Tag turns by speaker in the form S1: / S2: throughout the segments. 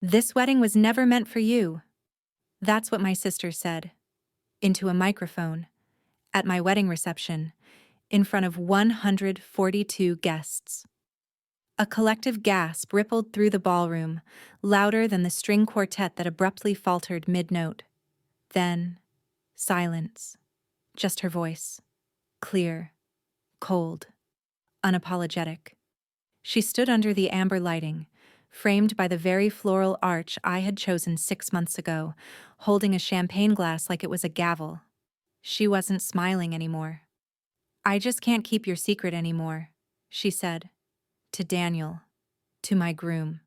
S1: "This wedding was never meant for you." That's what my sister said, into a microphone, at my wedding reception, in front of 142 guests. A collective gasp rippled through the ballroom, louder than the string quartet that abruptly faltered mid-note. Then, silence. Just her voice. Clear, cold, unapologetic. She stood under the amber lighting, framed by the very floral arch I had chosen 6 months ago, holding a champagne glass like it was a gavel. She wasn't smiling anymore. "I just can't keep your secret anymore," she said. To Daniel. To my groom.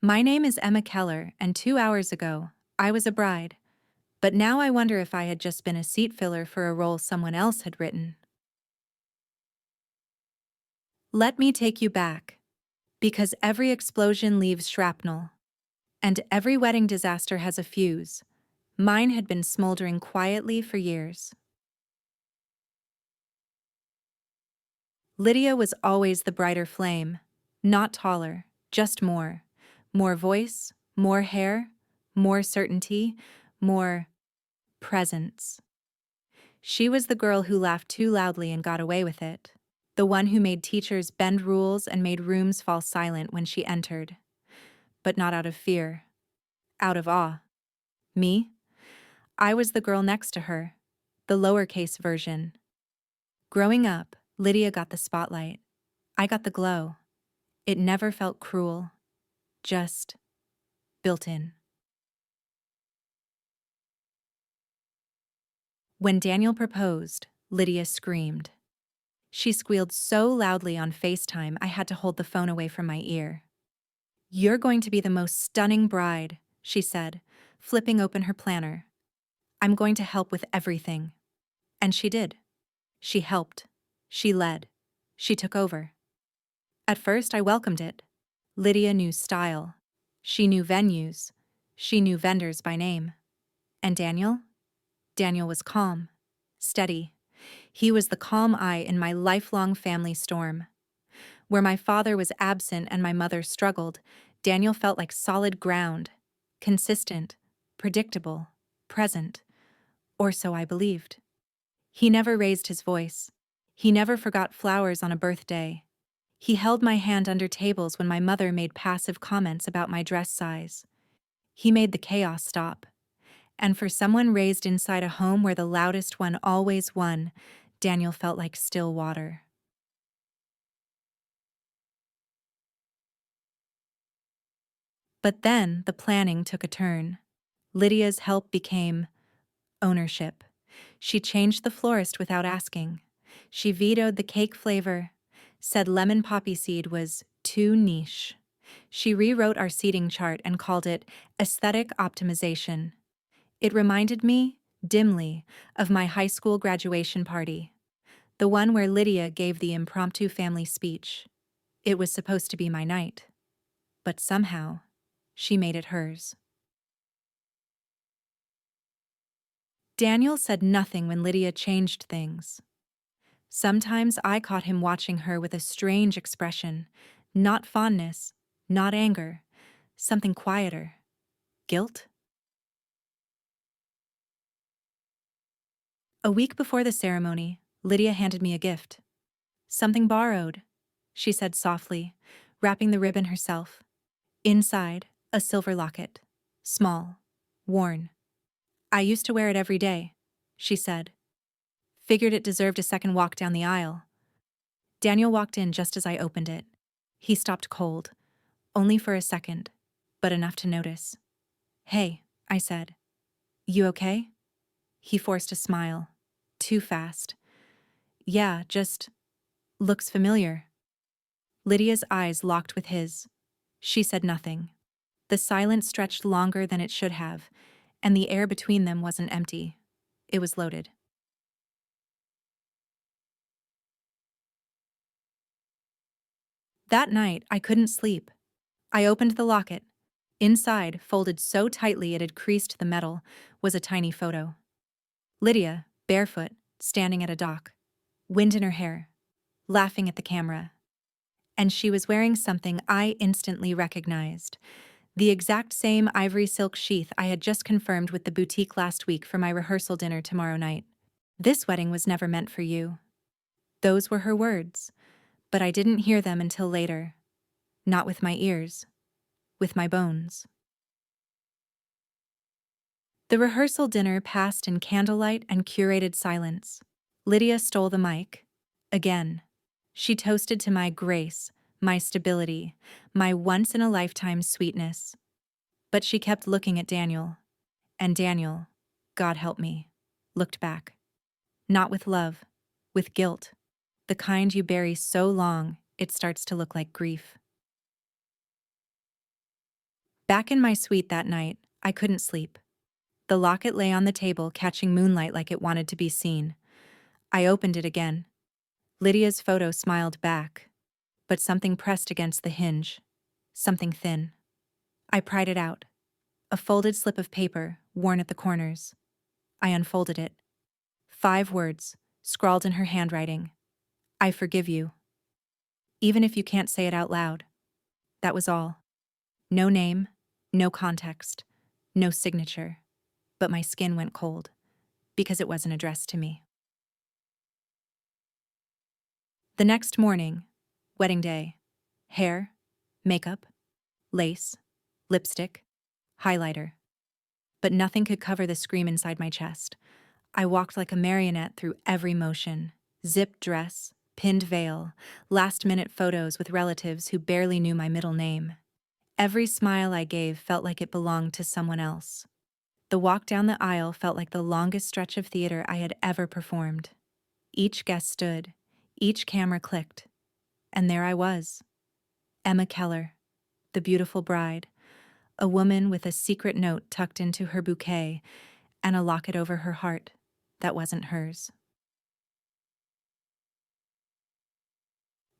S1: "My name is Emma Keller, and 2 hours ago, I was a bride. But now I wonder if I had just been a seat filler for a role someone else had written." Let me take you back. Because every explosion leaves shrapnel. And every wedding disaster has a fuse. Mine had been smoldering quietly for years. Lydia was always the brighter flame. Not taller, just more. More voice, more hair, more certainty, more presence. She was the girl who laughed too loudly and got away with it. The one who made teachers bend rules and made rooms fall silent when she entered. But not out of fear. Out of awe. Me? I was the girl next to her. The lowercase version. Growing up, Lydia got the spotlight. I got the glow. It never felt cruel. Just built in. When Daniel proposed, Lydia screamed. She squealed so loudly on FaceTime I had to hold the phone away from my ear. "You're going to be the most stunning bride," she said, flipping open her planner. "I'm going to help with everything." And she did. She helped. She led. She took over. At first I welcomed it. Lydia knew style. She knew venues. She knew vendors by name. And Daniel? Daniel was calm. Steady. He was the calm eye in my lifelong family storm. Where my father was absent and my mother struggled, Daniel felt like solid ground. Consistent. Predictable. Present. Or so I believed. He never raised his voice. He never forgot flowers on a birthday. He held my hand under tables when my mother made passive comments about my dress size. He made the chaos stop. And for someone raised inside a home where the loudest one always won, Daniel felt like still water. But then the planning took a turn. Lydia's help became ownership. She changed the florist without asking. She vetoed the cake flavor, said lemon poppy seed was too niche. She rewrote our seating chart and called it aesthetic optimization. It reminded me, dimly, of my high school graduation party. The one where Lydia gave the impromptu family speech. It was supposed to be my night. But somehow, she made it hers. Daniel said nothing when Lydia changed things. Sometimes I caught him watching her with a strange expression, not fondness, not anger, something quieter. Guilt? A week before the ceremony, Lydia handed me a gift. "Something borrowed," she said softly, wrapping the ribbon herself. Inside, a silver locket. Small. Worn. "I used to wear it every day," she said. Figured it deserved a second walk down the aisle. Daniel walked in just as I opened it. He stopped cold. Only for a second, but enough to notice. "Hey," I said. "You okay?" He forced a smile. Too fast. "Yeah, just looks familiar." Lydia's eyes locked with his. She said nothing. The silence stretched longer than it should have, and the air between them wasn't empty. It was loaded. That night, I couldn't sleep. I opened the locket. Inside, folded so tightly it had creased the metal, was a tiny photo. Lydia, barefoot, standing at a dock. Wind in her hair. laughing at the camera. And she was wearing something I instantly recognized. The exact same ivory silk sheath I had just confirmed with the boutique last week for my rehearsal dinner tomorrow night. This wedding was never meant for you. Those were her words, but I didn't hear them until later. Not with my ears, with my bones. The rehearsal dinner passed in candlelight and curated silence. Lydia stole the mic. Again. She toasted to my grace, my stability, my once-in-a-lifetime sweetness. But she kept looking at Daniel. And Daniel, God help me, looked back. Not with love, with guilt. The kind you bury so long, it starts to look like grief. Back in my suite that night, I couldn't sleep. The locket lay on the table, catching moonlight like it wanted to be seen. I opened it again. Lydia's photo smiled back, but something pressed against the hinge. Something thin. I pried it out. A folded slip of paper, worn at the corners. I unfolded it. 5 words, scrawled in her handwriting. I forgive you. Even if you can't say it out loud. That was all. No name, no context, no signature. But my skin went cold, because it wasn't addressed to me. The next morning, wedding day, hair, makeup, lace, lipstick, highlighter. But nothing could cover the scream inside my chest. I walked like a marionette through every motion. Zipped dress, pinned veil, last-minute photos with relatives who barely knew my middle name. Every smile I gave felt like it belonged to someone else. The walk down the aisle felt like the longest stretch of theater I had ever performed. Each guest stood, each camera clicked, and there I was. Emma Keller, the beautiful bride, a woman with a secret note tucked into her bouquet and a locket over her heart that wasn't hers.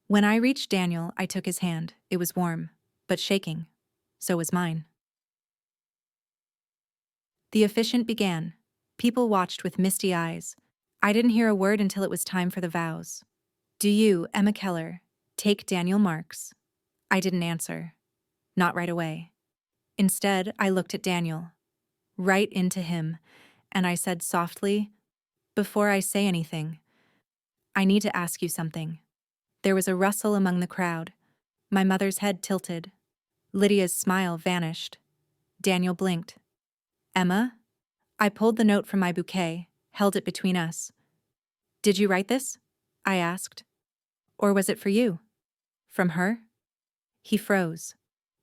S1: When I reached Daniel, I took his hand. It was warm, but shaking. So was mine. The officiant began. People watched with misty eyes. I didn't hear a word until it was time for the vows. Do you, Emma Keller, take Daniel Marks? I didn't answer. Not right away. Instead, I looked at Daniel. Right into him, and I said softly, before I say anything, I need to ask you something. There was a rustle among the crowd. My mother's head tilted. Lydia's smile vanished. Daniel blinked. Emma? I pulled the note from my bouquet, held it between us. Did you write this? I asked. Or was it for you? From her? He froze.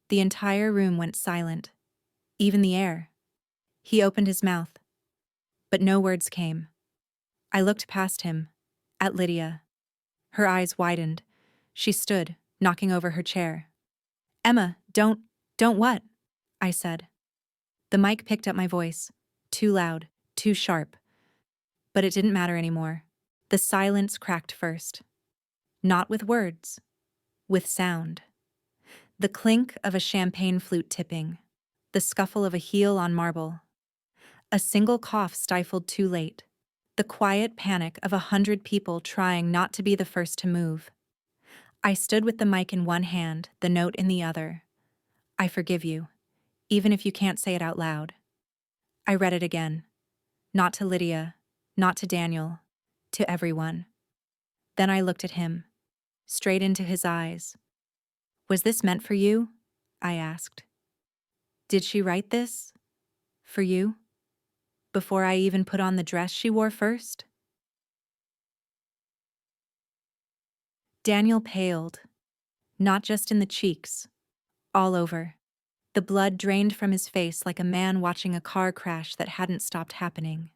S1: The entire room went silent. Even the air. He opened his mouth. But no words came. I looked past him, at Lydia. Her eyes widened. She stood, knocking over her chair. Emma, don't what? I said. The mic picked up my voice. Too loud, too sharp. But it didn't matter anymore. The silence cracked first. Not with words, with sound. The clink of a champagne flute tipping. The scuffle of a heel on marble. A single cough stifled too late. The quiet panic of 100 people trying not to be the first to move. I stood with the mic in one hand, the note in the other. I forgive you, even if you can't say it out loud. I read it again. Not to Lydia, not to Daniel, to everyone. Then I looked at him, straight into his eyes. Was this meant for you? I asked. Did she write this? For you? Before I even put on the dress she wore first? Daniel paled, not just in the cheeks, all over. The blood drained from his face like a man watching a car crash that hadn't stopped happening.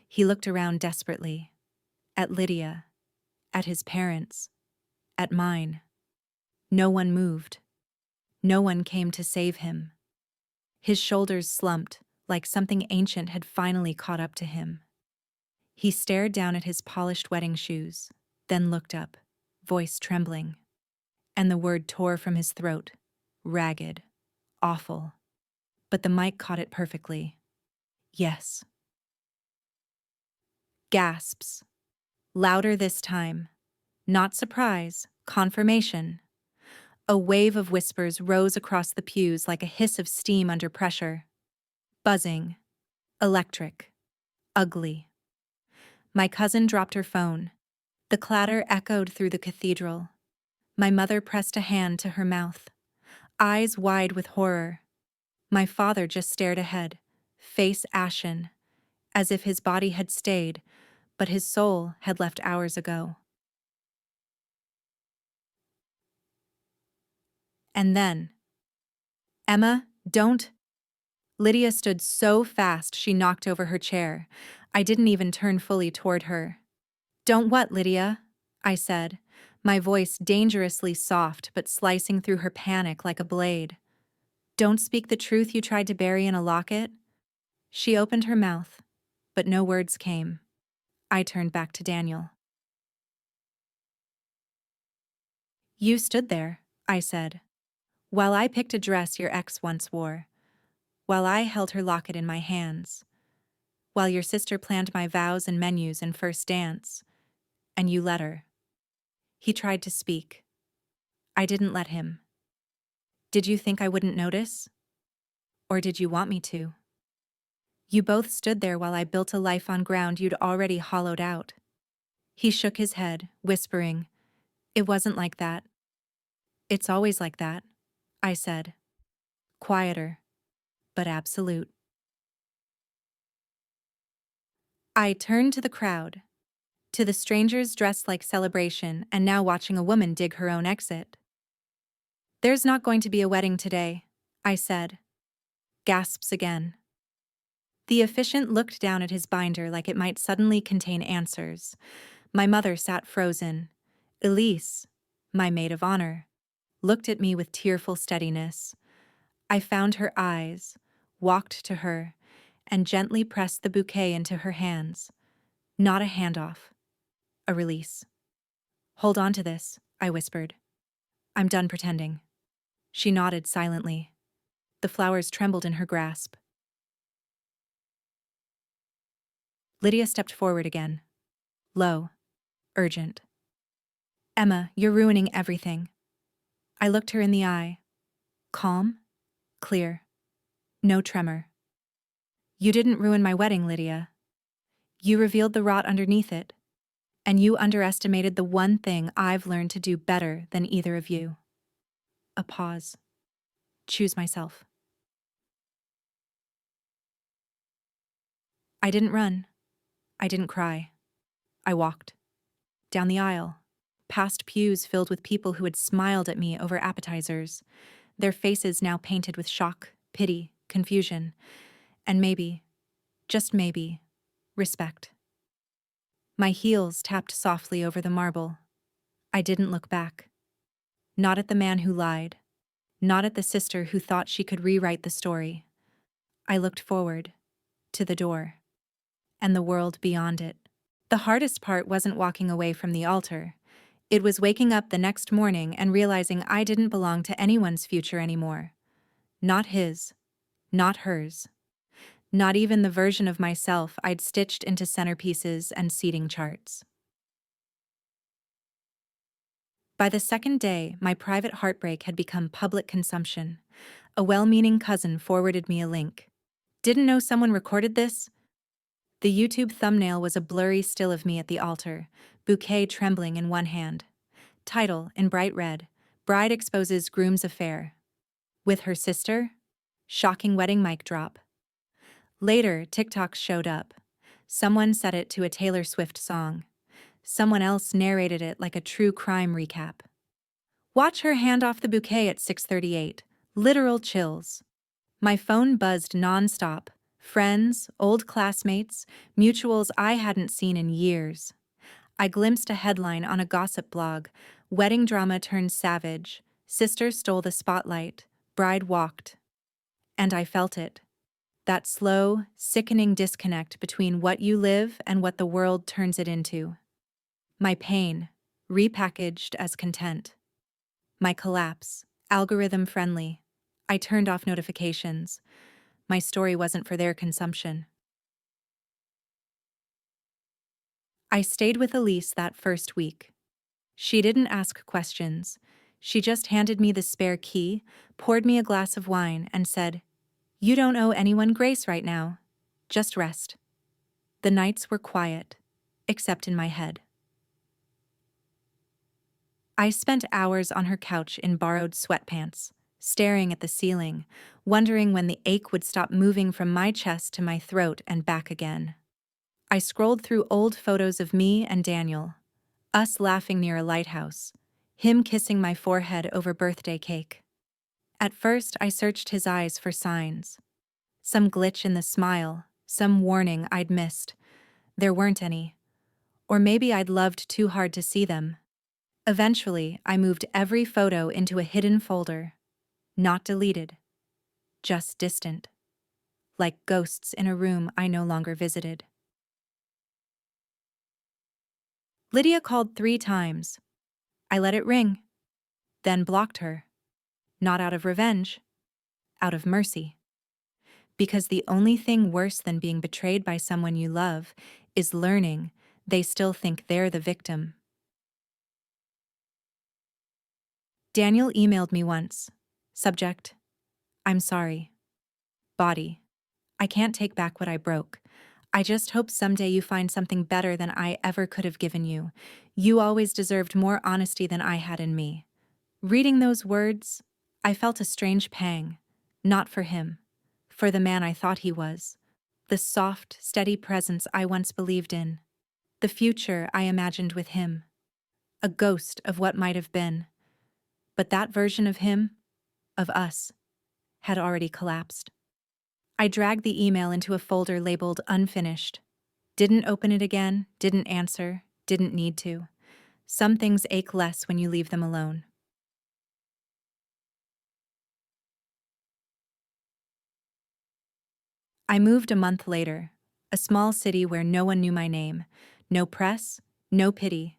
S1: He looked around desperately, at Lydia, at his parents, at mine. No one moved. No one came to save him. His shoulders slumped, like something ancient had finally caught up to him. He stared down at his polished wedding shoes, then looked up, voice trembling. And the word tore from his throat, ragged, awful. But the mic caught it perfectly. Yes. Gasps. Louder this time. Not surprise, confirmation. A wave of whispers rose across the pews like a hiss of steam under pressure. Buzzing. Electric. Ugly. My cousin dropped her phone. The clatter echoed through the cathedral. My mother pressed a hand to her mouth, eyes wide with horror. My father just stared ahead, face ashen, as if his body had stayed, but his soul had left hours ago. And then, "Emma, don't." Lydia stood so fast she knocked over her chair. I didn't even turn fully toward her. "Don't what, Lydia?" I said, my voice dangerously soft but slicing through her panic like a blade. "Don't speak the truth you tried to bury in a locket?" She opened her mouth, but no words came. I turned back to Daniel. "You stood there," I said, "while I picked a dress your ex once wore, while I held her locket in my hands, while your sister planned my vows and menus and first dance, and you let her." He tried to speak. I didn't let him. "Did you think I wouldn't notice? Or did you want me to? You both stood there while I built a life on ground you'd already hollowed out." He shook his head, whispering, "It wasn't like that." "It's always like that," I said. Quieter, but absolute. I turned to the crowd, to the strangers dressed like celebration and now watching a woman dig her own exit. "There's not going to be a wedding today," I said. Gasps again. The officiant looked down at his binder like it might suddenly contain answers. My mother sat frozen. Elise, my maid of honor, looked at me with tearful steadiness. I found her eyes, walked to her, and gently pressed the bouquet into her hands. Not a handoff, a release. "Hold on to this," I whispered. "I'm done pretending." She nodded silently. The flowers trembled in her grasp. Lydia stepped forward again. Low, urgent. "Emma, you're ruining everything." I looked her in the eye. Calm, clear, no tremor. "You didn't ruin my wedding, Lydia. You revealed the rot underneath it. And you underestimated the one thing I've learned to do better than either of you." A pause. Choose myself. I didn't run. I didn't cry. I walked. Down the aisle, past pews filled with people who had smiled at me over appetizers, their faces now painted with shock, pity, confusion, and maybe, just maybe, respect. My heels tapped softly over the marble. I didn't look back. Not at the man who lied. Not at the sister who thought she could rewrite the story. I looked forward, to the door, and the world beyond it. The hardest part wasn't walking away from the altar. It was waking up the next morning and realizing I didn't belong to anyone's future anymore. Not his. Not hers. Not even the version of myself I'd stitched into centerpieces and seating charts. By the second day, my private heartbreak had become public consumption. A well-meaning cousin forwarded me a link. "Didn't know someone recorded this?" The YouTube thumbnail was a blurry still of me at the altar, bouquet trembling in one hand. Title, in bright red, "Bride exposes groom's affair." With her sister? Shocking wedding mic drop. Later, TikToks showed up. Someone set it to a Taylor Swift song. Someone else narrated it like a true crime recap. "Watch her hand off the bouquet at 6:38. Literal chills." My phone buzzed nonstop. Friends, old classmates, mutuals I hadn't seen in years. I glimpsed a headline on a gossip blog. "Wedding drama turned savage. Sister stole the spotlight. Bride walked." And I felt it. That slow, sickening disconnect between what you live and what the world turns it into. My pain, repackaged as content. My collapse, algorithm-friendly. I turned off notifications. My story wasn't for their consumption. I stayed with Elise that first week. She didn't ask questions. She just handed me the spare key, poured me a glass of wine, and said, "You don't owe anyone grace right now. Just rest." The nights were quiet, except in my head. I spent hours on her couch in borrowed sweatpants, staring at the ceiling, wondering when the ache would stop moving from my chest to my throat and back again. I scrolled through old photos of me and Daniel, us laughing near a lighthouse, him kissing my forehead over birthday cake. At first, I searched his eyes for signs. Some glitch in the smile, some warning I'd missed. There weren't any. Or maybe I'd loved too hard to see them. Eventually, I moved every photo into a hidden folder. Not deleted, just distant. Like ghosts in a room I no longer visited. Lydia called 3 times. I let it ring, then blocked her. Not out of revenge, out of mercy. Because the only thing worse than being betrayed by someone you love is learning they still think they're the victim. Daniel emailed me once. Subject: I'm sorry. Body: I can't take back what I broke. I just hope someday you find something better than I ever could have given you. You always deserved more honesty than I had in me. Reading those words, I felt a strange pang. Not for him. For the man I thought he was. The soft, steady presence I once believed in. The future I imagined with him. A ghost of what might have been. But that version of him, of us, had already collapsed. I dragged the email into a folder labeled unfinished. Didn't open it again, didn't answer, didn't need to. Some things ache less when you leave them alone. I moved a month later, a small city where no one knew my name. No press, no pity.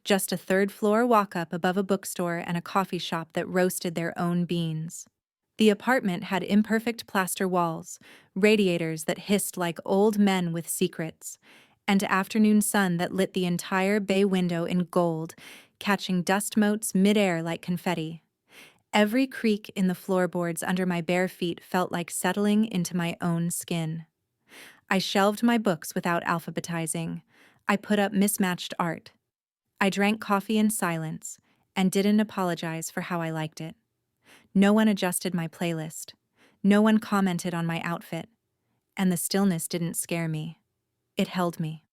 S1: Just a third-floor walk-up above a bookstore and a coffee shop that roasted their own beans. The apartment had imperfect plaster walls, radiators that hissed like old men with secrets, and afternoon sun that lit the entire bay window in gold, catching dust motes midair like confetti. Every creak in the floorboards under my bare feet felt like settling into my own skin. I shelved my books without alphabetizing. I put up mismatched art. I drank coffee in silence and didn't apologize for how I liked it. No one adjusted my playlist. No one commented on my outfit. And the stillness didn't scare me. It held me.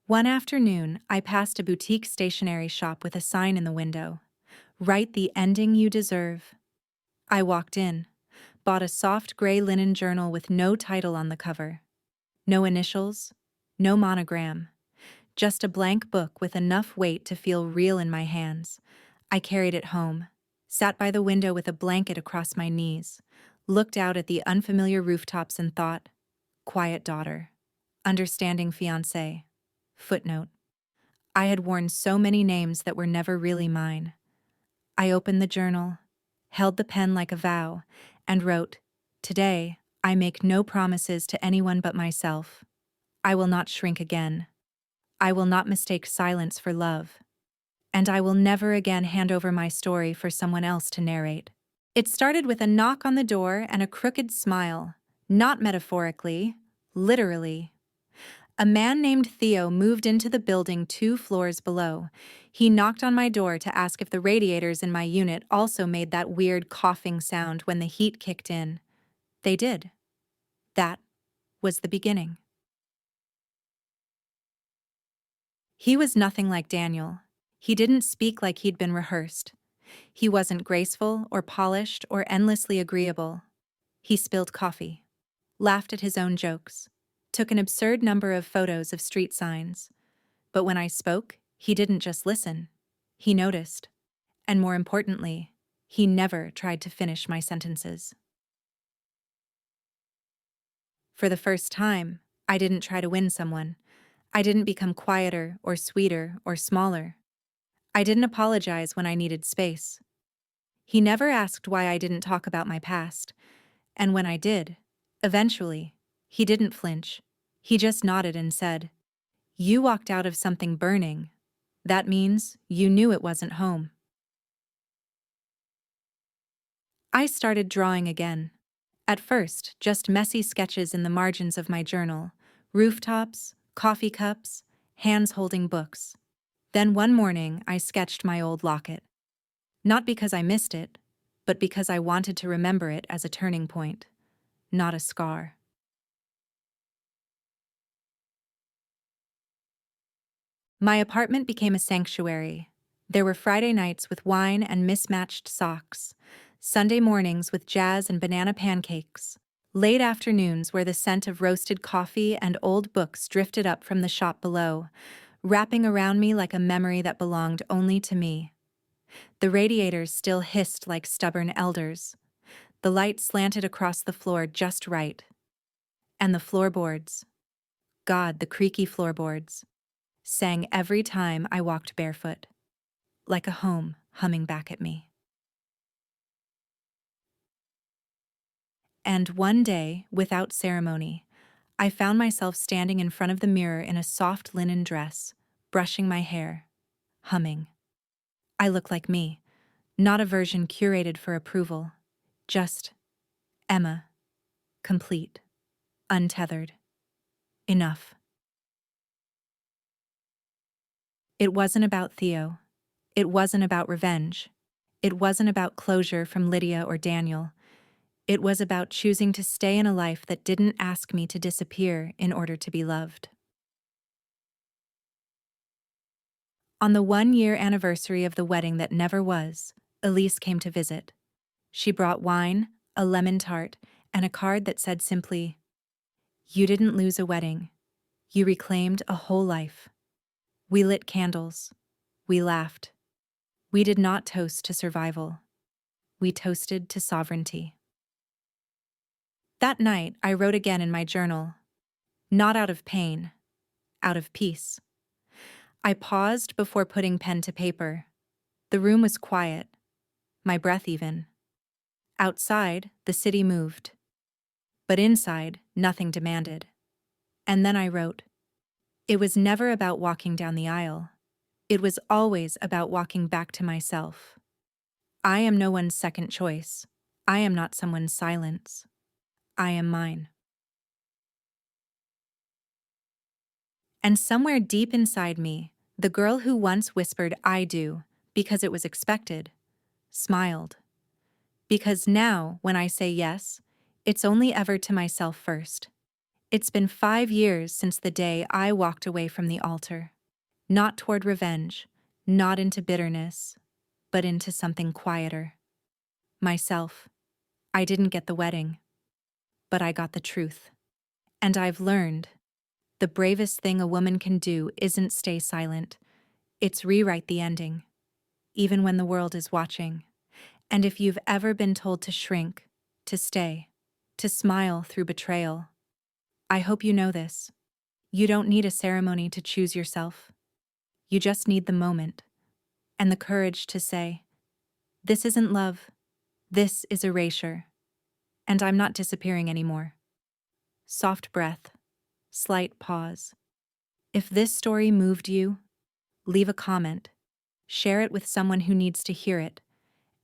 S1: One afternoon, I passed a boutique stationery shop with a sign in the window. Write the ending you deserve. I walked in, bought a soft gray linen journal with no title on the cover. No initials, no monogram. Just a blank book with enough weight to feel real in my hands. I carried it home, sat by the window with a blanket across my knees, looked out at the unfamiliar rooftops and thought, quiet daughter, understanding fiancé. Footnote: I had worn so many names that were never really mine. I opened the journal, held the pen like a vow, and wrote, "Today, I make no promises to anyone but myself. I will not shrink again. I will not mistake silence for love. And I will never again hand over my story for someone else to narrate." It started with a knock on the door and a crooked smile. Not metaphorically, literally. A man named Theo moved into the building 2 floors below. He knocked on my door to ask if the radiators in my unit also made that weird coughing sound when the heat kicked in. They did. That was the beginning. He was nothing like Daniel. He didn't speak like he'd been rehearsed. He wasn't graceful or polished or endlessly agreeable. He spilled coffee, laughed at his own jokes, took an absurd number of photos of street signs. But when I spoke, he didn't just listen. He noticed. And more importantly, he never tried to finish my sentences. For the first time, I didn't try to win someone. I didn't become quieter or sweeter or smaller. I didn't apologize when I needed space. He never asked why I didn't talk about my past. And when I did, eventually, he didn't flinch. He just nodded and said, "You walked out of something burning. That means you knew it wasn't home." I started drawing again. At first, just messy sketches in the margins of my journal, rooftops, coffee cups, hands holding books. Then one morning, I sketched my old locket. Not because I missed it, but because I wanted to remember it as a turning point, not a scar. My apartment became a sanctuary. There were Friday nights with wine and mismatched socks, Sunday mornings with jazz and banana pancakes, late afternoons where the scent of roasted coffee and old books drifted up from the shop below, wrapping around me like a memory that belonged only to me. The radiators still hissed like stubborn elders. The light slanted across the floor just right. And the floorboards, God, the creaky floorboards, sang every time I walked barefoot, like a home humming back at me. And one day, without ceremony, I found myself standing in front of the mirror in a soft linen dress, brushing my hair, humming. I look like me, not a version curated for approval, just Emma, complete, untethered, enough. It wasn't about Theo. It wasn't about revenge. It wasn't about closure from Lydia or Daniel. It was about choosing to stay in a life that didn't ask me to disappear in order to be loved. On the 1-year anniversary of the wedding that never was, Elise came to visit. She brought wine, a lemon tart, and a card that said simply, "You didn't lose a wedding. You reclaimed a whole life." We lit candles. We laughed. We did not toast to survival. We toasted to sovereignty. That night, I wrote again in my journal, not out of pain, out of peace. I paused before putting pen to paper. The room was quiet, my breath even. Outside, the city moved. But inside, nothing demanded. And then I wrote, it was never about walking down the aisle. It was always about walking back to myself. I am no one's second choice. I am not someone's silence. I am mine. And somewhere deep inside me, the girl who once whispered, "I do," because it was expected, smiled. Because now, when I say yes, it's only ever to myself first. It's been 5 years since the day I walked away from the altar. Not toward revenge, not into bitterness, but into something quieter. Myself. I didn't get the wedding, but I got the truth. And I've learned, the bravest thing a woman can do isn't stay silent. It's rewrite the ending, even when the world is watching. And if you've ever been told to shrink, to stay, to smile through betrayal, I hope you know this. You don't need a ceremony to choose yourself. You just need the moment and the courage to say, "This isn't love. This is erasure. And I'm not disappearing anymore." Soft breath, slight pause. If this story moved you, leave a comment, share it with someone who needs to hear it,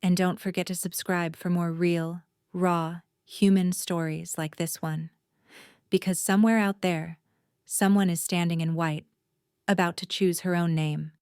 S1: and don't forget to subscribe for more real, raw, human stories like this one. Because somewhere out there, someone is standing in white, about to choose her own name.